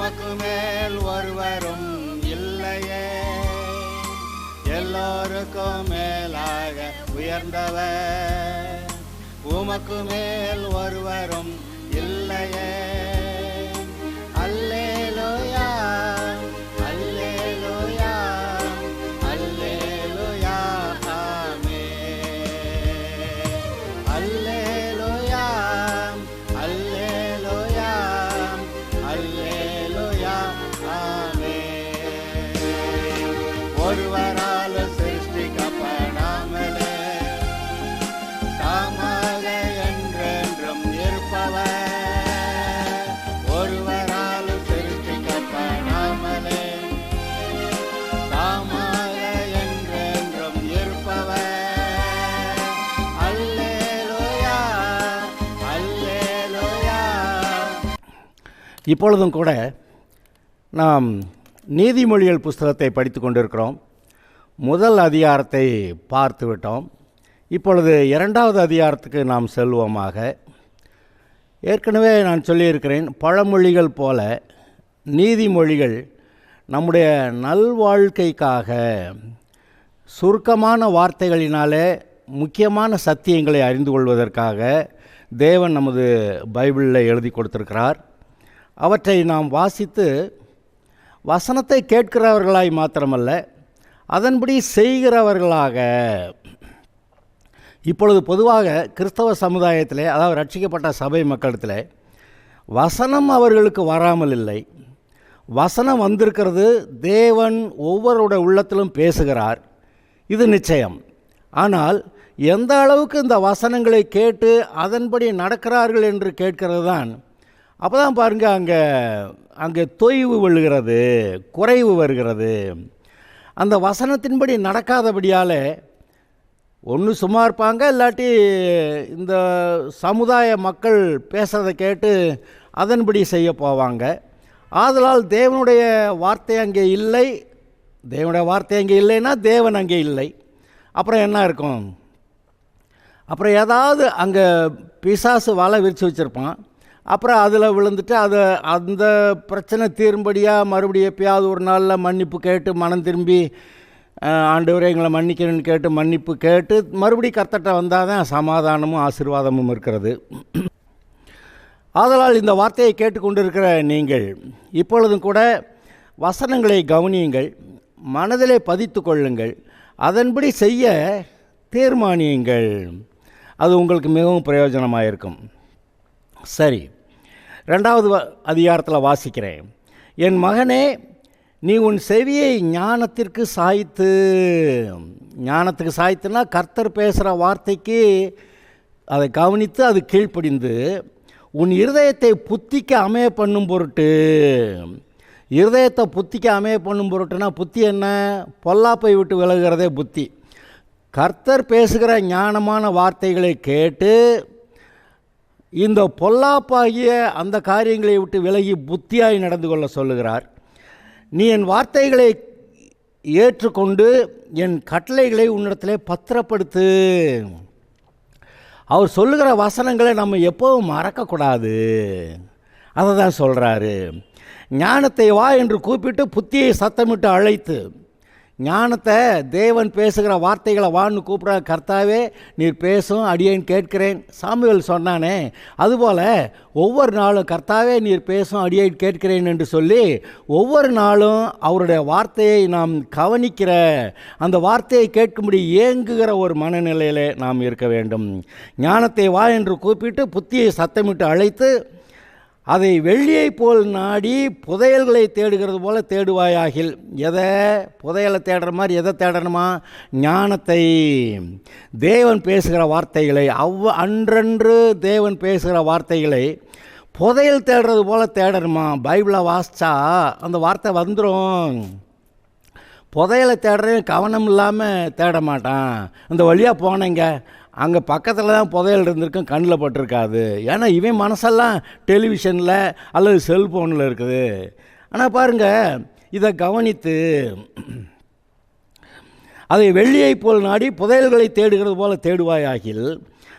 உமக்கு மேல் ஒருவரும் இல்லையே, எல்லோருக்கும் மேலாக உயர்ந்தவர். உமக்கு மேல் ஒருவரும் இல்லையே. அல்லேலூயா, அல்லேலூயா, அல்லேலூயா, ஆமென். அல்லேலூயா, அல்லேலூயா, அல்லேலூயா, ஆமென். ஒருவரால் சிருஷ்டிக்கப்படாமலே தாமாக என்றென்றும் இருப்பவர். ஒருவரால் சிருஷ்டிக்கப்படாமலே தாமாக என்றென்றும் இருப்பவர். அல்லேலூயா, அல்லேலூயா. இப்பொழுதும் கூட நாம் நீதிமொழிகள் புஸ்தகத்தை படித்து கொண்டிருக்கிறோம். முதல் அதிகாரத்தை பார்த்து விட்டோம். இப்பொழுது இரண்டாவது அதிகாரத்துக்கு நாம் செல்வோமாக. ஏற்கனவே நான் சொல்லியிருக்கிறேன், பழமொழிகள் போல நீதிமொழிகள் நம்முடைய நல்வாழ்க்கைக்காக சுருக்கமான வார்த்தைகளினாலே முக்கியமான சத்தியங்களை அறிந்து கொள்வதற்காக தேவன் நமது பைபிளில் எழுதி கொடுத்திருக்கிறார். அவற்றை நாம் வாசித்து வசனத்தை கேட்கிறவர்களாய் மாத்திரமல்ல, அதன்படி செய்கிறவர்களாக. இப்பொழுது பொதுவாக கிறிஸ்தவ சமுதாயத்திலே, அதாவது ரட்சிக்கப்பட்ட சபை மக்களிடத்தில் வசனம் அவர்களுக்கு வராமல் இல்லை. வசனம் வந்திருக்கிறது. தேவன் ஒவ்வொருடைய உள்ளத்திலும் பேசுகிறார், இது நிச்சயம். ஆனால் எந்த அளவுக்கு இந்த வசனங்களை கேட்டு அதன்படி நடக்கிறார்கள் என்று கேட்கிறது தான். அப்போ தான் பாருங்கள், அங்கே தொய்வு விழுகிறது, குறைவு வருகிறது. அந்த வசனத்தின்படி நடக்காதபடியால் ஒன்று சும்மா இருப்பாங்க, இல்லாட்டி இந்த சமுதாய மக்கள் பேசுகிறத கேட்டு அதன்படி செய்ய போவாங்க. ஆதலால் தேவனுடைய வார்த்தை அங்கே இல்லை. தேவனுடைய வார்த்தை அங்கே இல்லைன்னா தேவன் அங்கே இல்லை. அப்புறம் என்ன இருக்கும்? அப்புறம் ஏதாவது அங்கே பிசாசு வலை விரித்து வச்சுருப்பான். அப்புறம் அதில் விழுந்துட்டு அந்த பிரச்சனை தீரும்படியாக மறுபடியும் எப்பயாவது ஒரு நாளில் மன்னிப்பு கேட்டு மனம் திரும்பி ஆண்டவரே எங்களை மன்னிக்கணும்னு கேட்டு மன்னிப்பு கேட்டு மறுபடியும் கர்த்தர்ட்ட வந்தால் தான் சமாதானமும் ஆசீர்வாதமும் இருக்கிறது. ஆதலால் இந்த வார்த்தையை கேட்டுக்கொண்டிருக்கிற நீங்கள் இப்பொழுதும் கூட வசனங்களை கவனியுங்கள், மனதிலே பதித்து கொள்ளுங்கள், அதன்படி செய்ய தீர்மானியுங்கள். அது உங்களுக்கு மிகவும் பிரயோஜனமாக இருக்கும். சரி, ரெண்டாவது அதிகாரத்தில் வாசிக்கிறேன். என் மகனே, நீ உன் செவியை ஞானத்திற்கு சாய்த்து. ஞானத்துக்கு சாய்த்துனா கர்த்தர் பேசுகிற வார்த்தைக்கு அதை கவனித்து அது கீழ்ப்படிந்து உன் இருதயத்தை புத்திக்க அமைய பண்ணும் பொருட்டு. இருதயத்தை புத்திக்க அமைய பண்ணும் பொருட்டுனா புத்தி என்ன? பொல்லாப்பை விட்டு விலகுகிறதே புத்தி. கர்த்தர் பேசுகிற ஞானமான வார்த்தைகளை கேட்டு இந்த பொல்லாப்பாகிய அந்த காரியங்களை விட்டு விலகி புத்தியாய் நடந்து கொள்ள சொல்லுகிறார். நீ என் வார்த்தைகளை ஏற்றுக்கொண்டு என் கட்டளைகளை உன்னிடத்திலே பத்திரப்படுத்து. அவர் சொல்லுகிற வசனங்களை நம்ம எப்போவும் மறக்கக்கூடாது. அதை தான் சொல்கிறாரு. ஞானத்தை வா என்று கூப்பிட்டு புத்தியை சத்தமிட்டு அழைத்து. ஞானத்தை தேவன் பேசுகிற வார்த்தைகளை வான்னு கூப்பிட்ற. கர்த்தாவே நீர் பேசும், அடியேன் கேட்கிறேன். சாமுவேல் சொன்னானே, அதுபோல் ஒவ்வொரு நாளும் கர்த்தாவே நீர் பேசும், அடியேன் கேட்கிறேன் என்று சொல்லி ஒவ்வொரு நாளும் அவருடைய வார்த்தையை நாம் கவனிக்கிற, அந்த வார்த்தையை கேட்கும்படி ஏங்குகிற ஒரு மனநிலையில் நாம் இருக்க வேண்டும். ஞானத்தை வா என்று கூப்பிட்டு புத்தியை சத்தமிட்டு அழைத்து அதை வெள்ளியை போல் நாடி புதையல்களை தேடுகிறது போல தேடுவாயாகில். எதை? புதையலை தேடுற மாதிரி எதை தேடணுமா? ஞானத்தை, தேவன் பேசுகிற வார்த்தைகளை, அன்றன்று தேவன் பேசுகிற வார்த்தைகளை புதையல் தேடுறது போல் தேடணுமா? பைபிளை வாசித்தா அந்த வார்த்தை வந்துடும். புதையலை தேடுறேன் கவனம் இல்லாமல் தேட மாட்டான். அந்த வழியாக போனேங்க, அங்கே பக்கத்தில் தான் புதையல் இருந்திருக்கும், கண்ணில் பட்டிருக்காது. ஏன்னா இவன் மனசெல்லாம் டெலிவிஷனில் அல்லது செல்ஃபோனில் இருக்குது. ஆனால் பாருங்கள், இதை கவனித்து அதை வெள்ளியை போல் நாடி புதையல்களை தேடுகிறது போல தேடுவாயாகில்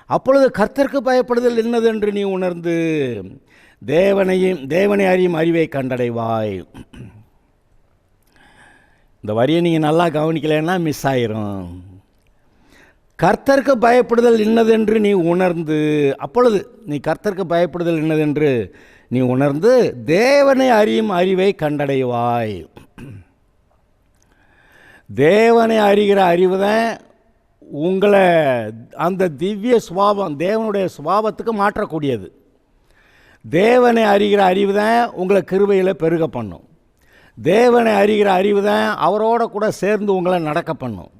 அப்பொழுது கர்த்தருக்கு பயப்படுதல் என்னதென்று நீ உணர்ந்து தேவனை அறியும் அறிவை கண்டடைவாய். இந்த வரியை நீங்கள் நல்லா கவனிக்கலைன்னா மிஸ் ஆயிரும். கர்த்தருக்கு பயப்படுதல் இன்னதென்று நீ உணர்ந்து, அப்பொழுது நீ கர்த்தருக்கு பயப்படுதல் இன்னதென்று நீ உணர்ந்து தேவனை அறியும் அறிவை கண்டடைவாய். தேவனை அறிகிற அறிவு தான் உங்களை அந்த திவ்ய சுபாவம், தேவனுடைய சுபாவத்துக்கு மாற்றக்கூடியது. தேவனை அறிகிற அறிவு தான் உங்களை கிருபையில் பெருக பண்ணும். தேவனை அறிகிற அறிவு தான் அவரோட கூட சேர்ந்து உங்களை நடக்க பண்ணும்.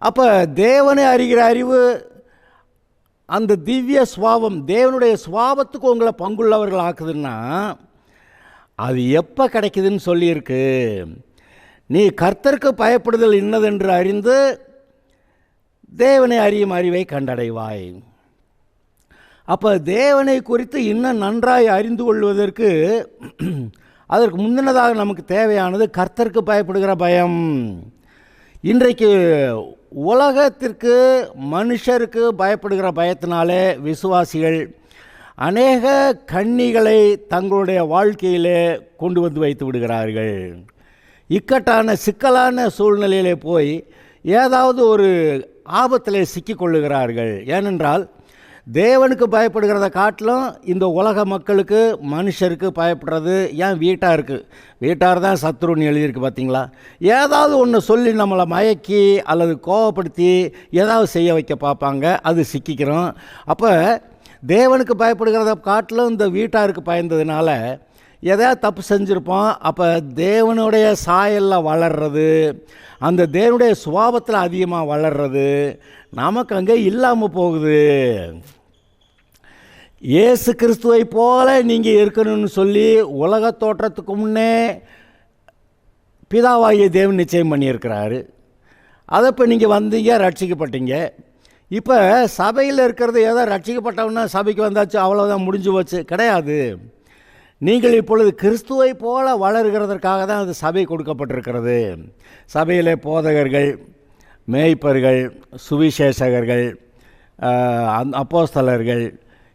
அப்போ தேவனை அறிகிற அறிவு அந்த திவ்ய சுபாவம், தேவனுடைய சுபாவத்துக்கு உங்களை பங்குள்ளவர்கள் ஆக்குதுன்னா அது எப்போ கிடைக்குதுன்னு சொல்லியிருக்கு. நீ கர்த்தருக்கு பயப்படுதல் இன்னதென்று அறிந்து தேவனை அறியும் அறிவை கண்டடைவாய். அப்போ தேவனை குறித்து இன்னும் நன்றாய் அறிந்து கொள்வதற்கு அதற்கு முந்தினதாக நமக்கு தேவையானது கர்த்தருக்கு பயப்படுகிற பயம். இன்றைக்கு உலகத்திற்கு மனுஷருக்கு பயப்படுகிற பயத்தினாலே விசுவாசிகள் அநேக கண்ணிகளை தங்களுடைய வாழ்க்கையிலே கொண்டு வந்து வைத்து விடுகிறார்கள். இக்கட்டான சிக்கலான சூழ்நிலையிலே போய் ஏதாவது ஒரு ஆபத்திலே சிக்கிக்கொள்ளுகிறார்கள். ஏனென்றால் தேவனுக்கு பயப்படுகிறத காட்டிலும் இந்த உலக மக்களுக்கு மனுஷருக்கு பயப்படுறது ஏன் வீட்டார் தான் சத்ருன்னு எழுதியிருக்கு பார்த்தீங்களா. ஏதாவது ஒன்று சொல்லி நம்மளை மயக்கி அல்லது கோவப்படுத்தி ஏதாவது செய்ய வைக்க பார்ப்பாங்க, அது சிக்கிக்கிறோம். அப்போ தேவனுக்கு பயப்படுகிறத காட்டிலும் இந்த வீட்டாருக்கு பயந்ததுனால எதாவது தப்பு செஞ்சுருப்போம். அப்போ தேவனுடைய சாயலில் வளர்றது, அந்த தேவனுடைய சுபாவத்தில் அதிகமாக வளர்றது நமக்கு அங்கே இல்லாமல் போகுது. இயேசு கிறிஸ்துவை போல நீங்கள் இருக்கணும்னு சொல்லி உலக தோற்றத்துக்கு முன்னே பிதாவாகிய தேவன் நிச்சயம் பண்ணியிருக்கிறாரு. அதை இப்போ நீங்கள் வந்தீங்க, ரட்சிக்கப்பட்டீங்க. இப்போ சபையில் இருக்கிறது ஏதோ ரட்சிக்கப்பட்டவன்னா சபைக்கு வந்தாச்சு அவ்வளோதான் முடிஞ்சு போச்சு, கிடையாது. நீங்கள் இப்பொழுது கிறிஸ்துவை போல வளர்கிறதற்காக தான் அது சபை கொடுக்கப்பட்டிருக்கிறது. சபையிலே போதகர்கள், மேய்ப்பர்கள், சுவிசேஷகர்கள், அப்போஸ்தலர்கள்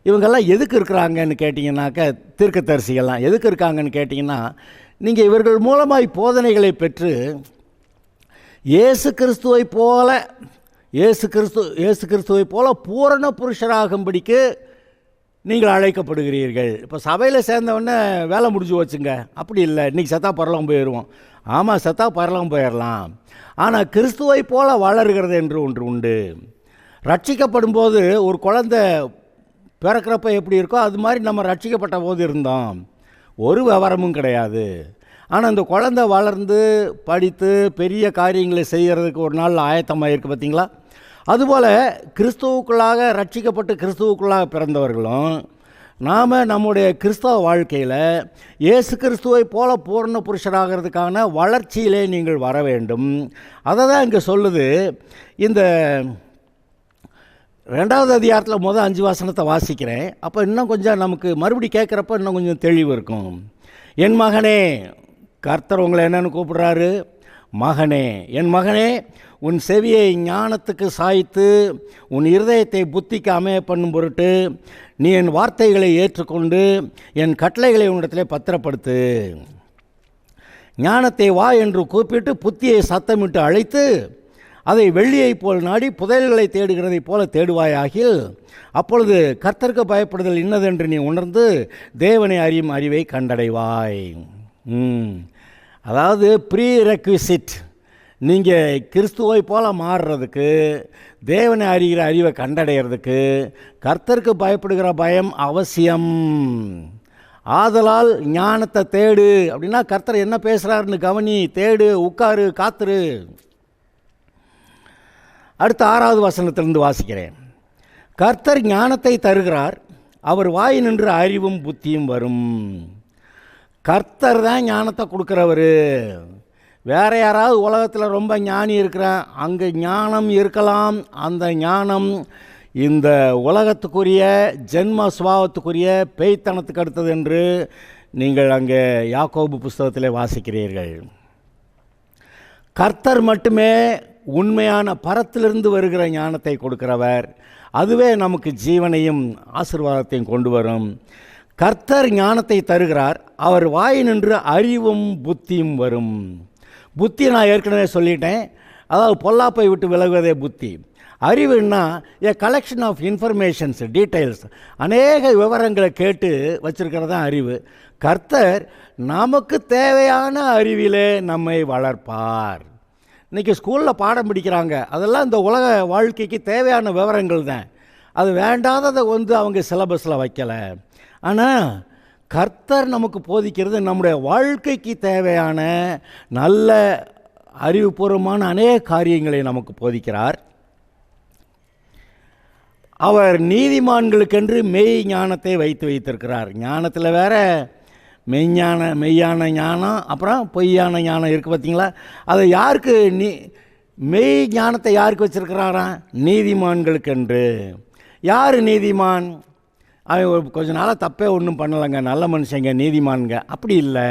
இவங்கெல்லாம் எதுக்கு இருக்கிறாங்கன்னு கேட்டிங்கன்னாக்க, தீர்க்கதரிசிகள்லாம் எதுக்கு இருக்காங்கன்னு கேட்டிங்கன்னா, நீங்கள் இவர்கள் மூலமாய் போதனைகளை பெற்று இயேசு கிறிஸ்துவை போல பூரண புருஷராகும்படிக்கு நீங்கள் அழைக்கப்படுகிறீர்கள். இப்போ சபையில் சேர்ந்தவொடனே வேலை முடிஞ்சு வச்சுங்க, அப்படி இல்லை. இன்றைக்கி செத்தா பரலோகம் போயிடுவோம். ஆமாம், செத்தா பரலோகம் போயிடலாம். ஆனால் கிறிஸ்துவை போல வளர்கிறது என்று ஒன்று உண்டு. ரட்சிக்கப்படும் போது ஒரு குழந்தை பிறக்கிறப்ப எப்படி இருக்கோ அது மாதிரி நம்ம ரட்சிக்கப்பட்ட போது இருந்தோம், ஒரு விவரமும் கிடையாது. ஆனால் அந்த குழந்தை வளர்ந்து படித்து பெரிய காரியங்களை செய்கிறதுக்கு ஒரு நாள் ஆயத்தமாக இருக்குது பார்த்தீங்களா. அதுபோல் கிறிஸ்துவுக்குள்ளாக ரட்சிக்கப்பட்டு கிறிஸ்துவுக்குள்ளாக பிறந்தவர்களும் நாம் நம்முடைய கிறிஸ்தவ வாழ்க்கையில் இயேசு கிறிஸ்துவை போல பூர்ண புருஷராகிறதுக்கான வளர்ச்சியிலே நீங்கள் வர வேண்டும். அதை தான் இங்கே சொல்லுது. இந்த 2வது அதிகாரத்தில் முதல் 5 வசனத்தை வாசிக்கிறேன். அப்போ இன்னும் கொஞ்சம் நமக்கு மறுபடி கேட்குறப்ப இன்னும் கொஞ்சம் தெளிவு இருக்கும். என் மகனே, கர்த்தர் உங்களை என்னென்னு கூப்பிடுறாரு? மகனே. என் மகனே, உன் செவியை ஞானத்துக்கு சாய்த்து உன் இருதயத்தை புத்திக்கு அமைய பண்ணும் பொருட்டு நீ என் வார்த்தைகளை ஏற்றுக்கொண்டு என் கட்டளைகளை உன்னிடத்திலே பத்திரப்படுத்து. ஞானத்தை வா என்று கூப்பிட்டு புத்தியை சத்தமிட்டு அழைத்து அதை வெள்ளியைப் போல் நாடி புதையல்களை தேடுகிறதைப் போல தேடுவாயாகில் அப்பொழுது கர்த்தருக்கு பயப்படுதல் இன்னதென்று நீ உணர்ந்து தேவனை அறியும் அறிவை கண்டடைவாய். அதாவது ப்ரீ ரெக்விசிட், நீங்கள் கிறிஸ்துவை போல் மாறுறதுக்கு, தேவனை அறிகிற அறிவை கண்டடைகிறதுக்கு கர்த்தருக்கு பயப்படுகிற பயம் அவசியம். ஆதலால் ஞானத்தை தேடு அப்படின்னா கர்த்தர் என்ன பேசுகிறாருன்னு கவனி, தேடு, உட்காரு, காத்துரு. அடுத்த 6வது வசனத்திலிருந்து வாசிக்கிறேன். கர்த்தர் ஞானத்தை தருகிறார், அவர் வாய் நின்று அறிவும் புத்தியும் வரும். கர்த்தர் தான் ஞானத்தை கொடுக்குறவர். வேறு யாராவது உலகத்தில் ரொம்ப ஞானி இருக்கிறான், அங்கே ஞானம் இருக்கலாம். அந்த ஞானம் இந்த உலகத்துக்குரிய ஜென்ம சுபாவத்துக்குரிய பேய்த்தனத்துக்கு அடுத்தது என்று நீங்கள் அங்கே யாக்கோபு புஸ்தகத்திலே வாசிக்கிறீர்கள். கர்த்தர் மட்டுமே உண்மையான பரத்திலிருந்து வருகிற ஞானத்தை கொடுக்கிறவர். அதுவே நமக்கு ஜீவனையும் ஆசீர்வாதத்தையும் கொண்டு வரும். கர்த்தர் ஞானத்தை தருகிறார், அவர் வாயினின்று அறிவும் புத்தியும் வரும். புத்தி நான் ஏற்கனவே சொல்லிட்டேன், அதாவது பொல்லாப்பை விட்டு விலகுவதே புத்தி. அறிவுன்னா a collection of informations, details, அநேக விவரங்களை கேட்டு வச்சுருக்கிறது தான் அறிவு. கர்த்தர் நமக்கு தேவையான அறிவிலே நம்மை வளர்ப்பார். இன்றைக்கி ஸ்கூலில் பாடம் படிக்கிறாங்க, அதெல்லாம் இந்த உலக வாழ்க்கைக்கு தேவையான விவரங்கள் தான். அது வேண்டாததை அவங்க சிலபஸில் வைக்கலை. ஆனால் கர்த்தர் நமக்கு போதிக்கிறது நம்முடைய வாழ்க்கைக்கு தேவையான நல்ல அறிவுபூர்வமான அநேக காரியங்களை நமக்கு போதிக்கிறார். அவர் நீதிமான்களுக்கென்று மெய் ஞானத்தை வைத்திருக்கிறார். ஞானத்தில் வேற மெய்யான ஞானம், அப்புறம் பொய்யான ஞானம் இருக்குது பார்த்தீங்களா? அதை யாருக்கு மெய் ஞானத்தை யாருக்கு வச்சுருக்கிறாராம்? நீதிமான்களுக்கென்று. யார் நீதிமான்? அவன் கொஞ்ச நாளாக தப்பே ஒன்றும் பண்ணலைங்க, நல்ல மனுஷங்க, நீதிமான்ங்க. அப்படி இல்லை,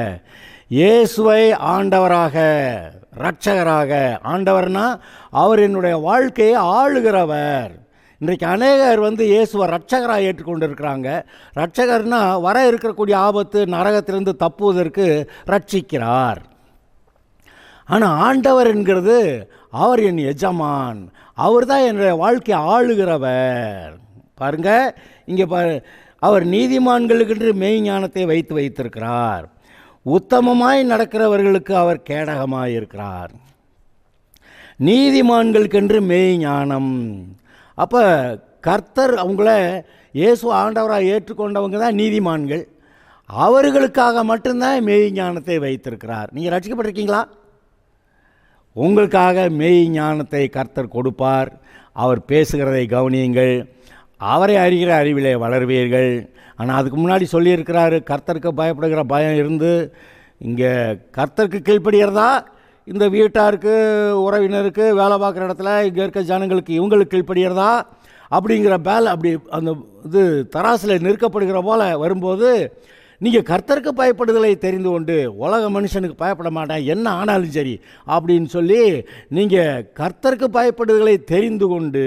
இயேசுவை ஆண்டவராக, இரட்சகராக, ஆண்டவர்னா அவர் என்னுடைய வாழ்க்கையை ஆளுகிறவர். இன்றைக்கு அநேகர் இயேசுவை இரட்சகராக ஏற்றுக்கொண்டு இருக்கிறாங்க. இரட்சகர்னா வர இருக்கக்கூடிய ஆபத்து நரகத்திலிருந்து தப்புவதற்கு ரட்சிக்கிறார். ஆனால் ஆண்டவர் என்கிறது அவர் என் எஜமான், அவர் தான் என்னுடைய வாழ்க்கையை ஆளுகிறவர். பாருங்க, இங்கே அவர் நீதிமான்களுக்கென்று மெய் ஞானத்தை வைத்திருக்கிறார். உத்தமமாய் நடக்கிறவர்களுக்கு அவர் கேடகமாய் இருக்கிறார். நீதிமான்களுக்கென்று மெய் ஞானம். அப்போ கர்த்தர் அவங்கள இயேசு ஆண்டவராக ஏற்றுக்கொண்டவங்க தான் நீதிமான்கள். அவர்களுக்காக மட்டும்தான் மெய் ஞானத்தை வைத்திருக்கிறார். நீங்கள் ரட்சிக்கப்பட்டிருக்கீங்களா? உங்களுக்காக மெய் ஞானத்தை கர்த்தர் கொடுப்பார். அவர் பேசுகிறதை கவனியுங்கள், அவரை அறிகிற அறிவிலே வளர்வீர்கள். ஆனால் அதுக்கு முன்னாடி சொல்லியிருக்கிறாரு, கர்த்தருக்கு பயப்படுகிற பயம் இருந்து இங்கே கர்த்தருக்கு கீழ்ப்படுகிறதா, இந்த வீட்டாருக்கு, உறவினருக்கு, வேலை பார்க்குற இடத்துல இங்கே இருக்க ஜனங்களுக்கு இவங்களுக்கு கீழ்ப்படுகிறதா அப்படிங்கிற அப்படி அந்த இது தராசில் நிற்கப்படுகிற போல் வரும்போது நீங்கள் கர்த்தருக்கு பயப்படுதலை தெரிந்து கொண்டு, உலக மனுஷனுக்கு பயப்பட மாட்டேன் என்ன ஆனாலும் சரி அப்படின்னு சொல்லி நீங்கள் கர்த்தருக்கு பயப்படுதலை தெரிந்து கொண்டு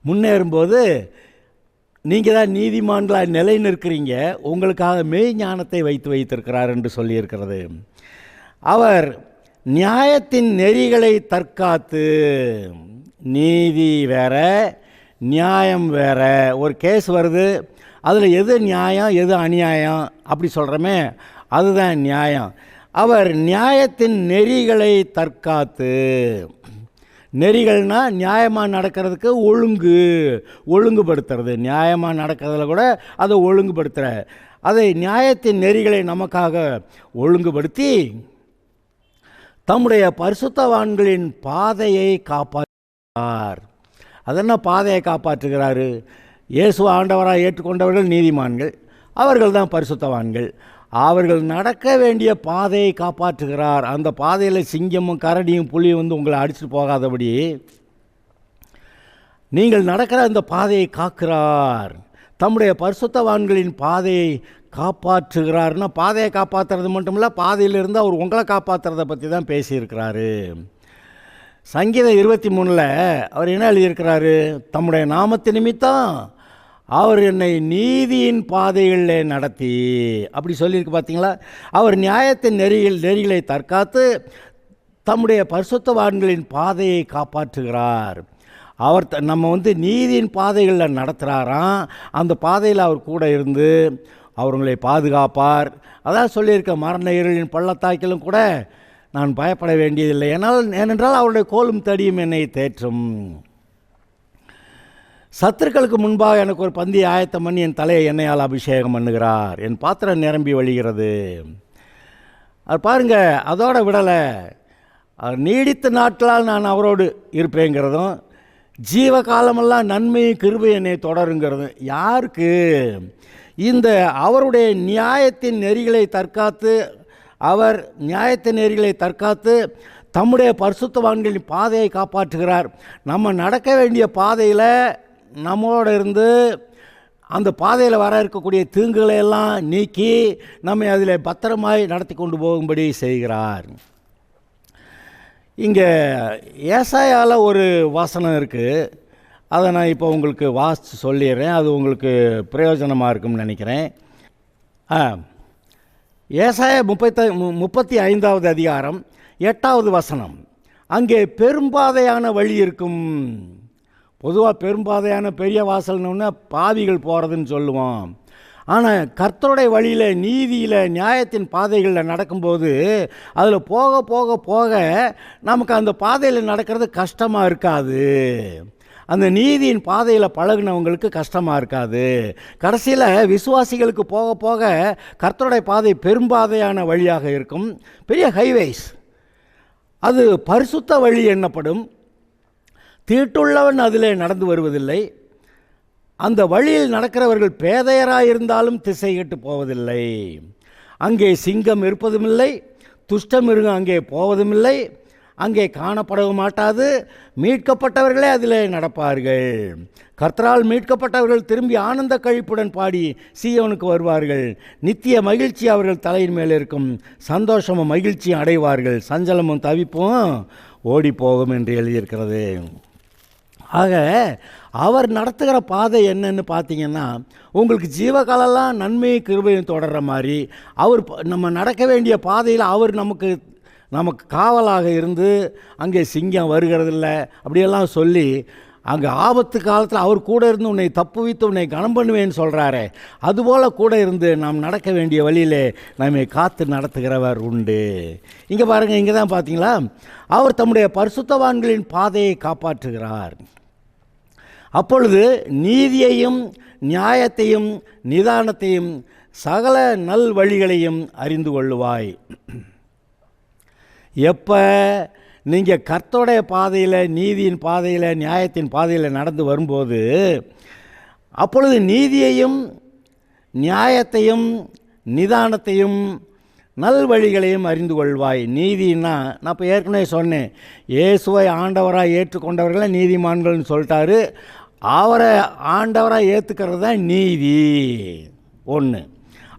முன்னேறும்போது நீங்கள் தான் நீதிமான்களாக நிலை நிற்கிறீங்க. உங்களுக்காக மெய் ஞானத்தை வைத்திருக்கிறார் என்று சொல்லியிருக்கிறது. அவர் நியாயத்தின் நெறிகளை தற்காத்து, நீதி வேற நியாயம் வேற. ஒரு கேஸ் வருது, அதில் எது நியாயம் எது அநியாயம் அப்படி சொல்கிறோமே, அதுதான் நியாயம். அவர் நியாயத்தின் நெறிகளை தற்காத்து, நெறிகள்னால் நியாயமாக நடக்கிறதுக்கு ஒழுங்குபடுத்துறது, நியாயமாக நடக்கிறதுல கூட அதை ஒழுங்குபடுத்துகிற, அதை நியாயத்தின் நெறிகளை நமக்காக ஒழுங்குபடுத்தி தம்முடைய பரிசுத்தவான்களின் பாதையை காப்பாற்றுகிறார். அதென்ன பாதையை காப்பாற்றுகிறாரு? இயேசு ஆண்டவராக ஏற்றுக்கொண்டவர்கள் நீதிமான்கள், அவர்கள் தான் பரிசுத்தவான்கள். அவர்கள் நடக்க வேண்டிய பாதையை காப்பாற்றுகிறார். அந்த பாதையில் சிங்கமும் கரடியும் புலியும் உங்களை அடிச்சுட்டு போகாதபடி நீங்கள் நடக்கிற அந்த பாதையை காக்கிறார். தம்முடைய பரிசுத்தவான்களின் பாதையை காப்பாற்றுகிறார்னா, பாதையை காப்பாற்றுறது மட்டும் இல்லை, பாதையிலிருந்து அவர் உங்களை காப்பாற்றுறதை பற்றி தான் பேசியிருக்கிறாரு. சங்கீதம் 23 அவர் என்ன எழுதியிருக்கிறாரு? தம்முடைய நாமத்து நிமித்தம் அவர் என்னை நீதியின் பாதைகளில் நடத்தி, அப்படி சொல்லியிருக்கு பார்த்தீங்களா? அவர் நியாயத்தின் நெறிகளை தற்காத்து தம்முடைய பரிசுத்தவான்களின் பாதையை காப்பாற்றுகிறார். அவர் நம்ம நீதியின் பாதைகளில் நடத்துகிறாராம். அந்த பாதையில் அவர் கூட இருந்து அவர்களை பாதுகாப்பார். அதான் சொல்லியிருக்க, மரண இருளின் பள்ளத்தாக்கிலும் கூட நான் பயப்பட வேண்டியதில்லை, ஏனென்றால் அவருடைய கோலும் தடியும் என்னை தேற்றும். சத்துருக்களுக்கு முன்பாக எனக்கு ஒரு பந்தி ஆயத்தம் பண்ணி என் தலையை எண்ணெயால் அபிஷேகம் பண்ணுகிறார், என் பாத்திரம் நிரம்பி வழிகிறது. அது பாருங்கள், அதோட விடலை, நீடித்த நாட்களால் நான் அவரோடு இருப்பேங்கிறதும், ஜீவ காலமெல்லாம் நன்மை கிருபை என்னை தொடருங்கிறதும். யாருக்கு? இந்த அவருடைய நியாயத்தின் நெறிகளை தற்காத்து, அவர் நியாயத்தின் நெறிகளை தற்காத்து தம்முடைய பரிசுத்தவான்களின் பாதையை காப்பாற்றுகிறார். நம்ம நடக்க வேண்டிய பாதையில் நம்மளோட இருந்து அந்த பாதையில் வர இருக்கக்கூடிய தீங்குகளை எல்லாம் நீக்கி நம்மை அதில் பத்திரமாய் நடத்தி கொண்டு போகும்படி செய்கிறார். இங்கே ஏசாயால ஒரு வசனம் இருக்குது, அதை நான் இப்போ உங்களுக்கு வாசித்து சொல்லிடுறேன். அது உங்களுக்கு பிரயோஜனமாக இருக்கும்னு நினைக்கிறேன். ஏசாயா 35வது அதிகாரம் 8வது வசனம். அங்கே பெரும்பாதையான வழி இருக்கும். பொதுவாக பெரும்பாதையான பெரிய வாசல்னு பாவிகள் போகிறதுன்னு சொல்லுவோம். ஆனால் கர்த்தருடைய வழியில், நீதியில், நியாயத்தின் பாதைகளில் நடக்கும்போது அதில் போக போக போக நமக்கு அந்த பாதையில் நடக்கிறது கஷ்டமாக இருக்காது. அந்த நீதியின் பாதையில் பழகினவங்களுக்கு கஷ்டமாக இருக்காது. கடைசியில் விசுவாசிகளுக்கு போக போக கர்த்தருடைய பாதை பெரும்பாதையான வழியாக இருக்கும், பெரிய ஹைவேஸ். அது பரிசுத்த வழி என்னப்படும். தீட்டுள்ளவன் அதிலே நடந்து வருவதில்லை. அந்த வழியில் நடக்கிறவர்கள் பேதையராயிருந்தாலும் திசை கெட்டு போவதில்லை. அங்கே சிங்கம் இருப்பதுமில்லை, துஷ்டமிருகம் அங்கே போவதுமில்லை, அங்கே காணப்படவும் மாட்டாது. மீட்கப்பட்டவர்களே அதிலே நடப்பார்கள். கர்த்தரால் மீட்கப்பட்டவர்கள் திரும்பி ஆனந்த கழிப்புடன் பாடி சீயோனுக்கு வருவார்கள். நித்திய மகிழ்ச்சி அவர்கள் தலையின் மேல் இருக்கும். சந்தோஷமும் மகிழ்ச்சியும் அடைவார்கள். சஞ்சலமும் தவிப்பும் ஓடி போகும் என்று எழுதியிருக்கிறது. ஆக அவர் நடத்துகிற பாதை என்னன்னு பார்த்தீங்கன்னா, உங்களுக்கு ஜீவகாலெல்லாம் நன்மையும் கிருபையும் தொடர்ற மாதிரி அவர் நம்ம நடக்க வேண்டிய பாதையில் அவர் நமக்கு காவலாக இருந்து, அங்கே சிங்கம் வருகிறதில்ல அப்படியெல்லாம் சொல்லி, அங்கே ஆபத்து காலத்தில் அவர் கூட இருந்து உன்னை தப்புவித்து உன்னை கனம் பண்ணுவேன்னு சொல்கிறாரே, அதுபோல் கூட இருந்து நாம் நடக்க வேண்டிய வழியிலே நம்மை காத்து நடத்துகிறவர் உண்டு. இங்கே பாருங்கள், இங்கே தான் பார்த்தீங்களா, அவர் தம்முடைய பரிசுத்தவான்களின் பாதையை காப்பாற்றுகிறார். அப்பொழுது நீதியையும் நியாயத்தையும் நிதானத்தையும் சகல நல் வழிகளையும் அறிந்து கொள்ளுவாய். எப்போ நீங்கள் கர்த்தருடைய பாதையில், நீதியின் பாதையில், நியாயத்தின் பாதையில் நடந்து வரும்போது, அப்பொழுது நீதியையும் நியாயத்தையும் நிதானத்தையும் நல்வழிகளையும் அறிந்து கொள்வாய். நீதினா நான் இப்போ ஏற்கனவே சொன்னேன், இயேசுவை ஆண்டவராக ஏற்றுக்கொண்டவர்களை நீதிமான்கள்னு சொல்லிட்டாரு. அவரை ஆண்டவராக ஏற்றுக்கிறது தான் நீதி ஒன்று.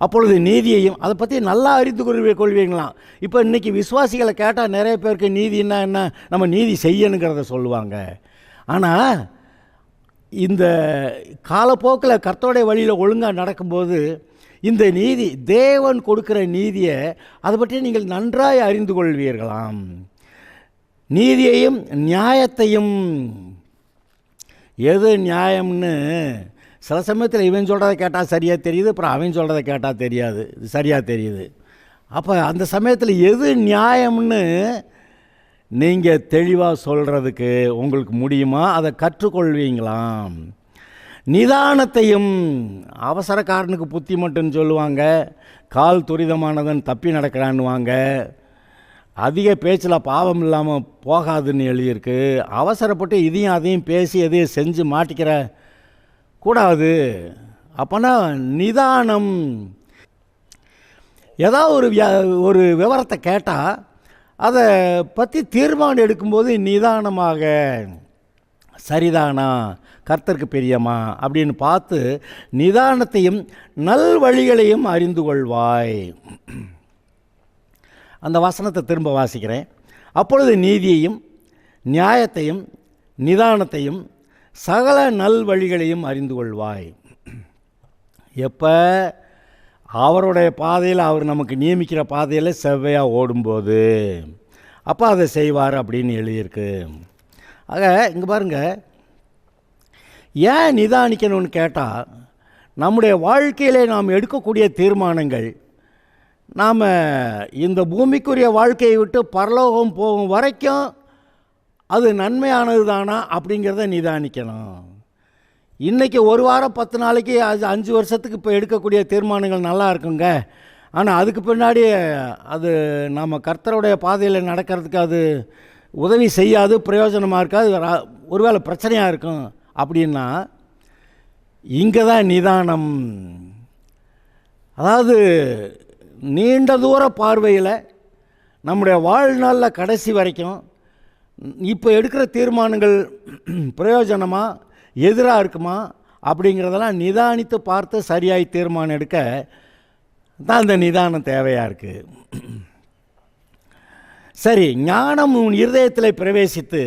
அப்பொழுது நீதியையும் அதை பற்றி நல்லா அறிந்து கொள்வீங்களாம். இப்போ இன்றைக்கி விசுவாசிகளை கேட்டால் நிறைய பேருக்கு நீதினா என்ன, நம்ம நீதி செய்யணுங்கிறத சொல்லுவாங்க. ஆனால் இந்த காலப்போக்கில் கர்த்தருடைய வழியில் ஒழுங்காக நடக்கும்போது இந்த நீதி, தேவன் கொடுக்கிற நீதியை அதை பற்றி நீங்கள் நன்றாய் அறிந்து கொள்வீர்களாம். நீதியையும் நியாயத்தையும். எது நியாயம்னு சில சமயத்தில் இவன் சொல்கிறத கேட்டால் சரியாக தெரியுது, அப்புறம் அவன் சொல்கிறத கேட்டால் தெரியாது, சரியாக தெரியுது. அப்போ அந்த சமயத்தில் எது நியாயம்னு நீங்கள் தெளிவாக சொல்கிறதுக்கு உங்களுக்கு முடியுமா, அதை கற்றுக்கொள்வீங்களாம். நிதானத்தையும். அவசரக்காரனுக்கு புத்தி மட்டும்னு சொல்லுவாங்க, கால் துரிதமானவன் தப்பி நடக்கிறான்னுவாங்க. அதிக பேச்சில் பாவம் இல்லாமல் போகாதுன்னு எழுதியிருக்கு. அவசரப்பட்டு இதையும் அதையும் பேசி எதையும் செஞ்சு மாட்டிக்கிற கூடாது. அப்போனா நிதானம். ஏதாவது ஒரு விவரத்தை கேட்டால் அதை பற்றி தீர்மானம் எடுக்கும்போது நிதானமாக, சரிதானா, கர்த்தருக்கு பிரியமா அப்படின்னு பார்த்து நிதானத்தையும் நல் வழிகளையும் அறிந்து கொள்வாய். அந்த வசனத்தை திரும்ப வாசிக்கிறேன். அப்பொழுது நீதியையும் நியாயத்தையும் நிதானத்தையும் சகல நல் வழிகளையும் அறிந்து கொள்வாய். எப்போ அவருடைய பாதையில், அவர் நமக்கு நியமிக்கிற பாதையில் செவ்வையாக ஓடும்போது அப்போ அதை செய்வார் அப்படின்னு எழுதியிருக்கு. ஆக இங்கே பாருங்கள், ஏன் நிதானிக்கணும்னு கேட்டால், நம்முடைய வாழ்க்கையிலே நாம் எடுக்கக்கூடிய தீர்மானங்கள் நாம் இந்த பூமிக்குரிய வாழ்க்கையை விட்டு பரலோகம் போகும் வரைக்கும் அது நன்மையானது தானா அப்படிங்கிறத நிதானிக்கணும். இன்றைக்கி ஒரு வாரம் 10 நாளைக்கு 5 வருஷத்துக்கு இப்போ எடுக்கக்கூடிய தீர்மானங்கள் நல்லா இருக்குங்க, ஆனால் அதுக்கு பின்னாடி அது நம்ம கர்த்தருடைய பாதையில் நடக்கிறதுக்கு அது உதவி செய்யாது, பிரயோஜனமாக இருக்காது, ஒருவேளை பிரச்சனையாக இருக்கும் அப்படின்னா இங்கே தான் நிதானம். அதாவது நீண்ட தூர பார்வையில் நம்முடைய வாழ்நாளில் கடைசி வரைக்கும் இப்போ எடுக்கிற தீர்மானங்கள் பிரயோஜனமாக எதிராக இருக்குமா அப்படிங்கிறதெல்லாம் நிதானித்து பார்த்து சரியாய் தீர்மானம் எடுக்க தான் இந்த நிதானம் தேவையாக இருக்குது. சரி, ஞானம் உன் இருதயத்தில் பிரவேசித்து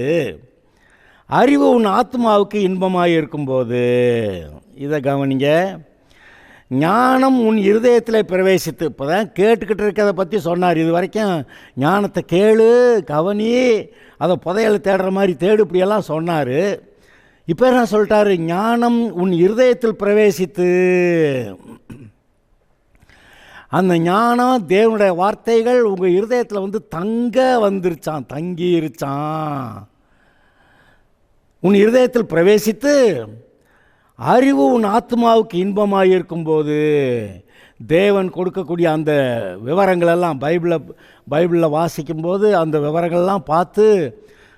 அறிவு உன் ஆத்மாவுக்கு இன்பமாக இருக்கும்போது. இதை கவனிங்க. ஞானம் உன் இருதயத்தில் பிரவேசித்து, இப்போ தான் கேட்டுக்கிட்டு இருக்கிறத பற்றி சொன்னார். இது வரைக்கும் ஞானத்தை கேளு, கவனி, அதை புதையலை தேடுற மாதிரி தேடு, இப்படியெல்லாம் சொன்னார். இப்போ என்ன சொல்லிட்டாரு? ஞானம் உன் இருதயத்தில் பிரவேசித்து. அந்த ஞானம், தேவனுடைய வார்த்தைகள் உங்கள் இருதயத்தில் வந்து தங்க வந்துருச்சான், தங்கி இருச்சான். உன் இருதயத்தில் பிரவேசித்து அறிவு உன் ஆத்மாவுக்கு இன்பமாக இருக்கும்போது தேவன் கொடுக்கக்கூடிய அந்த விவரங்களெல்லாம் பைபிளில் வாசிக்கும்போது அந்த விவரங்கள்லாம் பார்த்து,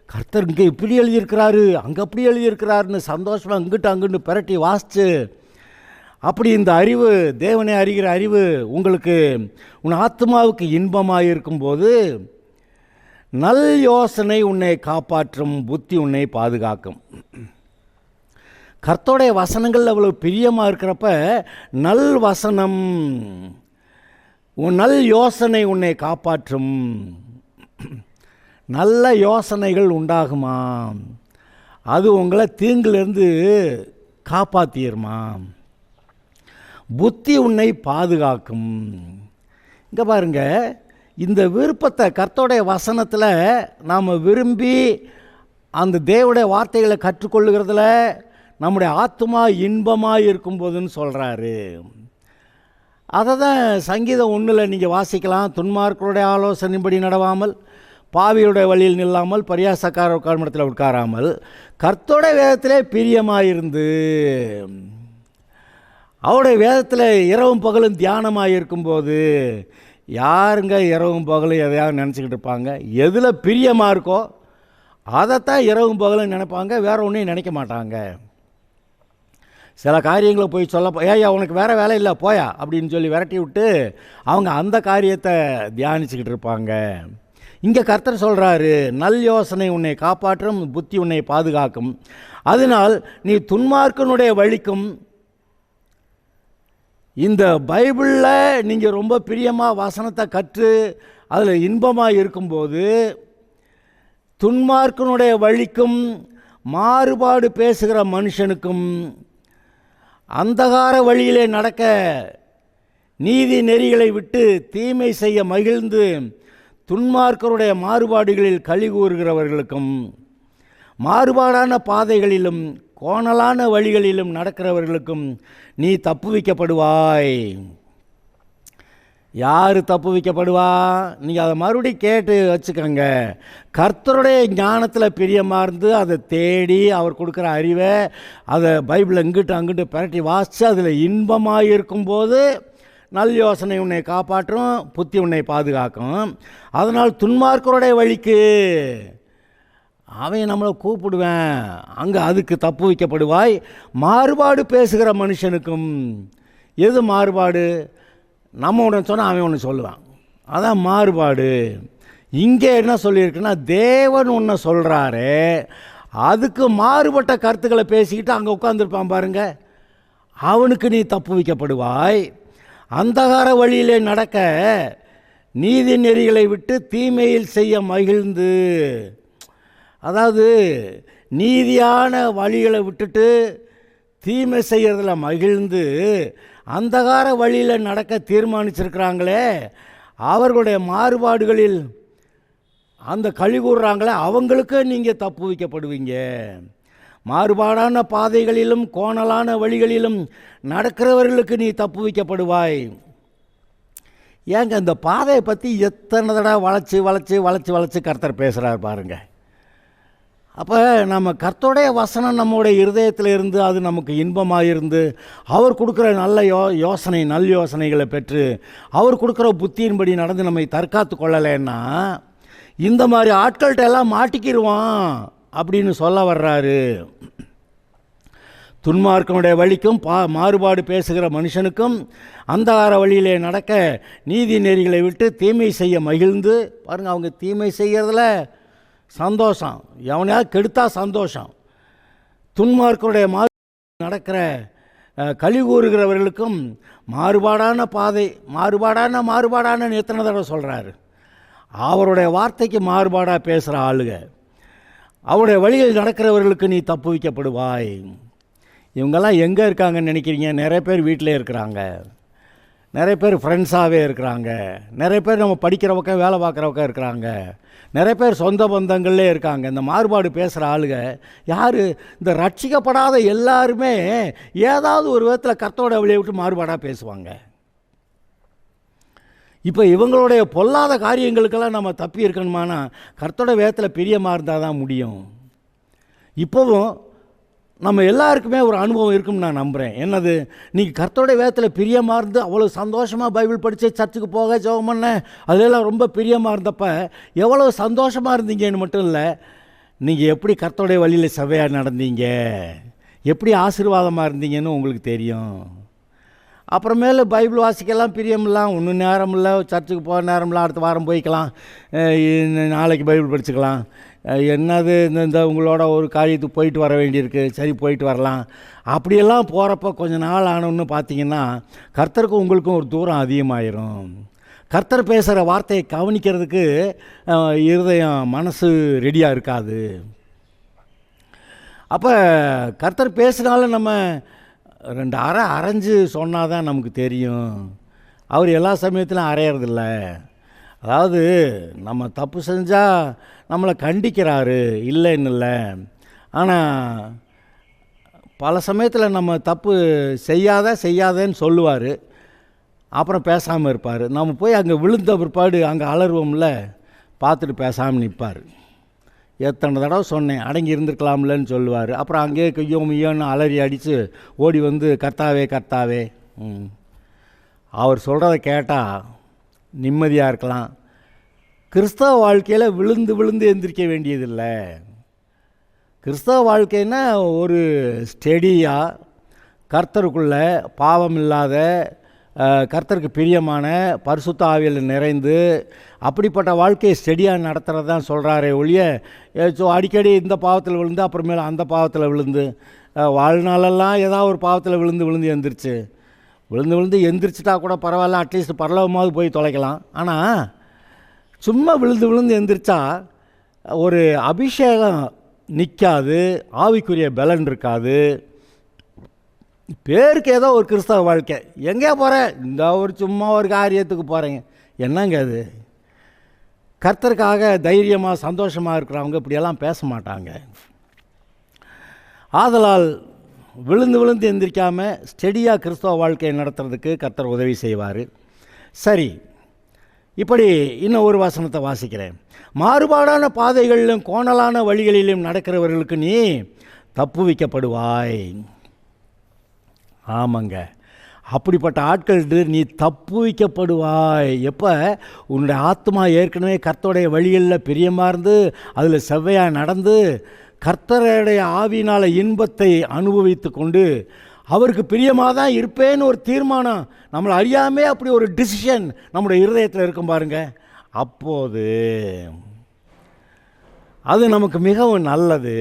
கர்த்தர் இங்கே இப்படி எழுதியிருக்கிறாரு, அங்கே அப்படி எழுதியிருக்கிறாருன்னு சந்தோஷமாக இங்கிட்டு அங்கிட்டு பிரட்டி வாசித்து, அப்படி இந்த அறிவு, தேவனை அறிகிற அறிவு உங்களுக்கு உன் ஆத்மாவுக்கு இன்பமாக இருக்கும்போது நல் யோசனை உன்னை காப்பாற்றும், புத்தி உன்னை பாதுகாக்கும். கர்த்தருடைய வசனங்கள் அவ்வளோ பிரியமாக இருக்கிறப்ப நல் வசனம், நல் யோசனை உன்னை காப்பாற்றும். நல்ல யோசனைகள் உண்டாகுமா, அது உங்களை தீங்கிலிருந்து காப்பாற்றிடுமா. புத்தி உன்னை பாதுகாக்கும். இங்கே பாருங்க, இந்த விருப்பத்தை கர்த்தருடைய வசனத்தில் நாம் விரும்பி அந்த தேவனுடைய வார்த்தைகளை கற்றுக்கொள்ளுகிறதுல நம்முடைய ஆத்மா இன்பமாக இருக்கும்போதுன்னு சொல்கிறாரு. அதை தான் சங்கீதம் 1 நீங்கள் வாசிக்கலாம். துன்மார்க்கருடைய ஆலோசனைப்படி நடவாமல், பாவியுடைய வழியில் நில்லாமல், பரியாசக்கார உட்கார்மடத்தில் உட்காராமல், கர்த்தருடைய வேதத்திலே பிரியமாக இருந்து, அவருடைய வேதத்தில் இரவும் பகலும் தியானமாக இருக்கும்போது, யாருங்க இரவும் பகலும் எதையாவது நினச்சிக்கிட்டு இருப்பாங்க? எதில் பிரியமாக இருக்கோ அதைத்தான் இரவும் பகலும் நினைப்பாங்க, வேற ஒன்றையும் நினைக்க மாட்டாங்க. சில காரியங்களை போய் ஏய்யா உனக்கு வேறு வேலை இல்லை போயா அப்படின்னு சொல்லி விரட்டி விட்டு அவங்க அந்த காரியத்தை தியானிச்சுக்கிட்டு இருப்பாங்க. இங்கே கர்த்தர் சொல்கிறாரு, நல் யோசனை உன்னை காப்பாற்றும், புத்தி உன்னை பாதுகாக்கும். அதனால் நீ துன்மார்க்கனுடைய வழிக்கும், இந்த பைபிளில் நீங்கள் ரொம்ப பிரியமாக வசனத்தை கற்று அதில் இன்பமாக இருக்கும்போது, துன்மார்க்கனுடைய வழிக்கும் மாறுபாடு பேசுகிற மனுஷனுக்கும் அந்தகார வழியிலே நடக்க நீதி நெறிகளை விட்டு தீமை செய்ய மகிழ்ந்து துன்மார்க்கருடைய மாறுபாடுகளில் களி கூறுகிறவர்களுக்கும் மாறுபாடான பாதைகளிலும் கோணலான வழிகளிலும் நடக்கிறவர்களுக்கும் நீ தப்புவிக்கப்படுவாய். யார் தப்புவிக்கப்படுவா? நீங்கள் அதை மறுபடியும் கேட்டு வச்சுக்கோங்க. கர்த்தருடைய ஞானத்தில் பிரியமாக இருந்து அதை தேடி அவர் கொடுக்குற அறிவை அதை பைபிளை இங்கிட்டு அங்கிட்டு பிரட்டி வாசித்து அதில் இன்பமாக இருக்கும்போது நல் யோசனை உன்னை காப்பாற்றும், புத்தி உன்னை பாதுகாக்கும். அதனால் துன்மார்க்கருடைய வழிக்கு அவன் நம்மளை கூப்பிடுவேன், அங்கே அதுக்கு தப்பு வைக்கப்படுவாய். மாறுபாடு பேசுகிற மனுஷனுக்கும், எது மாறுபாடு? நம்ம ஒன்று சொன்னால் அவன் ஒன்று சொல்லுவான், அதான் மாறுபாடு. இங்கே என்ன சொல்லியிருக்குன்னா, தேவன் ஒன்று சொல்கிறாரு, அதுக்கு மாறுபட்ட கருத்துக்களை பேசிக்கிட்டு அங்கே உட்காந்துருப்பான் பாருங்க, அவனுக்கு நீ தப்பு வைக்கப்படுவாய். அந்தகார வழியிலே நடக்க நீதி நெறிகளை விட்டு தீமையில் செய்ய மகிழ்ந்து, அதாவது நீதியான வழிகளை விட்டுட்டு தீமை செய்கிறதுல மகிழ்ந்து அந்தகார வழியில் நடக்க தீர்மானிச்சிருக்கிறாங்களே, அவர்களுடைய மாறுபாடுகளில் அந்த களி கூறுறாங்களே, அவங்களுக்கு நீங்கள் தப்பு வைக்கப்படுவீங்க. மாறுபாடான பாதைகளிலும் கோணலான வழிகளிலும் நடக்கிறவர்களுக்கு நீ தப்பு வைக்கப்படுவாய். ஏங்க இந்த பாதையை பற்றி எத்தனை தடவை வளைச்சி வளைச்சி வளைச்சி வளைச்சி கர்த்தர் பேசுகிறார் பாருங்க. அப்போ நம்ம கர்த்தருடைய வசனம் நம்முடைய இருதயத்தில் இருந்து அது நமக்கு இன்பமாக இருந்து அவர் கொடுக்குற நல்ல யோசனை நல் யோசனைகளை பெற்று அவர் கொடுக்குற புத்தியின்படி நடந்து நம்மை தற்காத்து கொள்ளலைன்னா இந்த மாதிரி ஆட்கள்கிட்ட எல்லாம் மாட்டிக்கிடுவோம் அப்படின்னு சொல்ல வர்றாரு. துன்மார்க்கனுடைய வழிக்கும் மாறுபாடு பேசுகிற மனுஷனுக்கும் அந்தகார வழியிலே நடக்க நீதி நெறிகளை விட்டு தீமை செய்ய மகிழ்ந்து, பாருங்கள் அவங்க தீமை செய்கிறதுல சந்தோஷம், எவனையாவது கெடுத்தா சந்தோஷம். துன்மார்க்கனுடைய நடக்கிற களி கூறுகிறவர்களுக்கும் மாறுபாடான பாதை, மாறுபாடான எத்தனை தடவை சொல்கிறாரு. அவருடைய வார்த்தைக்கு மாறுபாடாக பேசுகிற ஆளுங்க, அவருடைய வழியில் நடக்கிறவர்களுக்கு நீ தப்புவிக்கப்படுவாய். இவங்கெல்லாம் எங்கே இருக்காங்கன்னு நினைக்கிறீங்க? நிறைய பேர் வீட்டிலே இருக்கிறாங்க, நிறைய பேர் ஃப்ரெண்ட்ஸாகவே இருக்கிறாங்க, நிறைய பேர் நம்ம படிக்கிற பக்கம் வேலை பார்க்குற பக்கம் இருக்கிறாங்க, நிறைய பேர் சொந்த பந்தங்கள்லே இருக்காங்க. இந்த மாறுபாடு பேசுகிற ஆளுங்க யார்? இந்த ரட்சிக்கப்படாத எல்லாருமே ஏதாவது ஒரு விதத்தில் கர்த்தரோட வழியை விட்டு மாறுபாடாக பேசுவாங்க. இப்போ இவங்களுடைய பொல்லாத காரியங்களுக்கெல்லாம் நம்ம தப்பி இருக்கணுமானா கர்த்தரோட வேதத்தில் பிரியமாக இருந்தால் தான் முடியும். இப்போவும் நம்ம எல்லாருக்குமே ஒரு அனுபவம் இருக்குன்னு நான் நம்புகிறேன். என்னது? நீங்கள் கர்த்தரோட வேதத்தில் பிரியமாக இருந்து அவ்வளோ சந்தோஷமாக பைபிள் படித்து சர்ச்சுக்கு போக ஜெபம் பண்ண அதெல்லாம் ரொம்ப பிரியமாக இருந்தப்போ எவ்வளோ சந்தோஷமாக இருந்தீங்கன்னு மட்டும் இல்லை, நீங்கள் எப்படி கர்த்தரோடைய வழியில் செவ்வையாக நடந்தீங்க, எப்படி ஆசீர்வாதமாக இருந்தீங்கன்னு உங்களுக்கு தெரியும். அப்புறமேலு பைபிள் வாசிக்கலாம் பிரியமில்லாம், ஒன்றும் நேரம் இல்லை, சர்ச்சுக்கு போக நேரம் இல்லை, அடுத்த வாரம் போய்க்கலாம், நாளைக்கு பைபிள் படிச்சுக்கலாம், என்னது இந்த உங்களோட ஒரு காரியத்துக்கு போயிட்டு வர வேண்டியிருக்கு, சரி போயிட்டு வரலாம். அப்படியெல்லாம் போகிறப்ப கொஞ்சம் நாள் ஆனோன்னு பார்த்தீங்கன்னா கர்த்தருக்கும் உங்களுக்கும் ஒரு தூரம் அதிகமாயிரும். கர்த்தர் பேசுகிற வார்த்தையை கவனிக்கிறதுக்கு இருதயம் மனசு ரெடியாக இருக்காது. அப்போ கர்த்தர் பேசுனாலும் நம்ம 2 அரை அரைஞ்சு சொன்னால் தான் நமக்கு தெரியும். அவர் எல்லா சமயத்திலும் அரையிறதில்ல. அதாவது நம்ம தப்பு செஞ்சால் நம்மளை கண்டிக்கிறாரு, இல்லைன்னு இல்லை. ஆனால் பல சமயத்தில் நம்ம தப்பு செய்யாதேன்னு சொல்லுவார், அப்புறம் பேசாமல் இருப்பார். நம்ம போய் அங்கே விழுந்த பிற்பாடு அங்கே அலறுவோம்ல, பார்த்துட்டு பேசாமல் நிற்பார். எத்தனை தடவை சொன்னேன் அடங்கி இருந்திருக்கலாம்லன்னு சொல்லுவார். அப்புறம் அங்கேயே கையோன்னு அலறி அடித்து ஓடி வந்து கர்த்தாவே கர்த்தாவே. அவர் சொல்கிறத கேட்டால் நிம்மதியாக இருக்கலாம். கிறிஸ்தவ வாழ்க்கையில் விழுந்து விழுந்து எந்திரிக்க வேண்டியதில்லை. கிறிஸ்தவ வாழ்க்கைன்னா ஒரு ஸ்டெடியாக கர்த்தருக்குள்ளே பாவம் இல்லாத கர்த்தருக்கு பிரியமான பரிசுத்த ஆவியில் நிறைந்து அப்படிப்பட்ட வாழ்க்கையை ஸ்டெடியாக நடத்துகிறது தான் சொல்கிறாரே ஒழிய அடிக்கடி இந்த பாவத்தில் விழுந்து அப்புறமேல அந்த பாவத்தில் விழுந்து வாழ்நாளெல்லாம் ஏதாவது ஒரு பாவத்தில் விழுந்து விழுந்து எந்திரிச்சிட்டா கூட பரவாயில்ல, அட்லீஸ்ட் பரலவமாவது போய் தொலைக்கலாம். ஆனால் சும்மா விழுந்து எந்திரிச்சா ஒரு அபிஷேகம் நிற்காது, ஆவிக்குரிய பலன் இருக்காது. பேருக்கு ஏதோ ஒரு கிறிஸ்தவ வாழ்க்கை, எங்கே போகிறேன், இந்த ஒரு சும்மா ஒரு காரியத்துக்கு போகிறேங்க, என்னங்க அது? கர்த்தருக்காக தைரியமாக சந்தோஷமாக இருக்கிறவங்க இப்படியெல்லாம் பேச மாட்டாங்க. ஆதலால் விழுந்து எந்திரிக்காமல் ஸ்டெடியாக கிறிஸ்தவ வாழ்க்கையை நடத்துறதுக்கு கர்த்தர் உதவி செய்வார். சரி, இப்படி இன்னும் ஒரு வசனத்தை வாசிக்கிறேன். மாறுபாடான பாதைகளிலும் கோணலான வழிகளிலும் நடக்கிறவர்களுக்கு நீ தப்புவிக்கப்படுவாய். ஆமாங்க, அப்படிப்பட்ட ஆட்கள்ட்டு நீ தப்புவிக்கப்படுவாய். எப்போ? உன்னுடைய ஆத்மா ஏற்கனவே கர்த்தருடைய வழிகளில் பிரியமாக இருந்து அதில் செவ்வையாக நடந்து கர்த்தருடைய ஆவியினால் இன்பத்தை அனுபவித்து கொண்டு அவருக்கு பிரியமாக தான் இருப்பேன்னு ஒரு தீர்மானம் நம்மளை அறியாமே அப்படி ஒரு டிசிஷன் நம்முடைய இருதயத்தில் இருக்கும் பாருங்க, அப்போது அது நமக்கு மிகவும் நல்லது.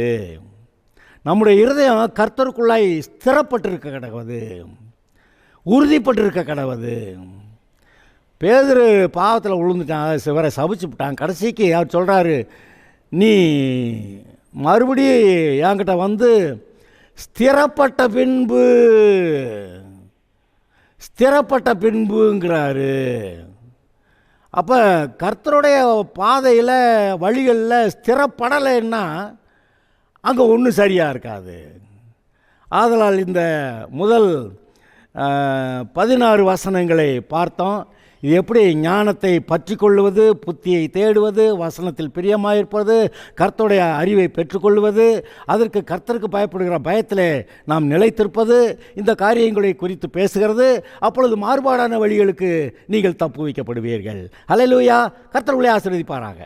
நம்முடைய இருதயம் கர்த்தருக்குள்ளாய் ஸ்திரப்பட்டிருக்க கிடவது, உறுதிப்பட்டிருக்க கிடவது. பேதுரு பாவத்தில் விழுந்துட்டான், சிவரை சபிச்சு விட்டான். கடைசிக்கு அவர் சொல்கிறாரு, நீ மறுபடியும் என்கிட்ட வந்து ஸ்திரப்பட்ட பின்புங்கிறாரு. அப்போ கர்த்தருடைய பாதையில் வழிகளில் ஸ்திரப்படலைன்னா அங்கே ஒன்றும் சரியாக இருக்காது. ஆதலால் இந்த முதல் 16 வசனங்களை பார்த்தோம். இது எப்படி ஞானத்தை பற்றி கொள்வது, புத்தியை தேடுவது, வசனத்தில் பிரியமாயிருப்பது, கர்த்தருடைய அறிவை பெற்றுக்கொள்வது, அதற்கு கர்த்தருக்கு பயப்படுகிற பயத்தில் நாம் நிலைத்திருப்பது, இந்த காரியங்களை குறித்து பேசுகிறது. அப்பொழுது மாறுபாடான வழிகளுக்கு நீங்கள் தப்பு வைக்கப்படுவீர்கள். அல்லேலூயா. கர்த்தர் உங்களை ஆசீர்வதிப்பாராக.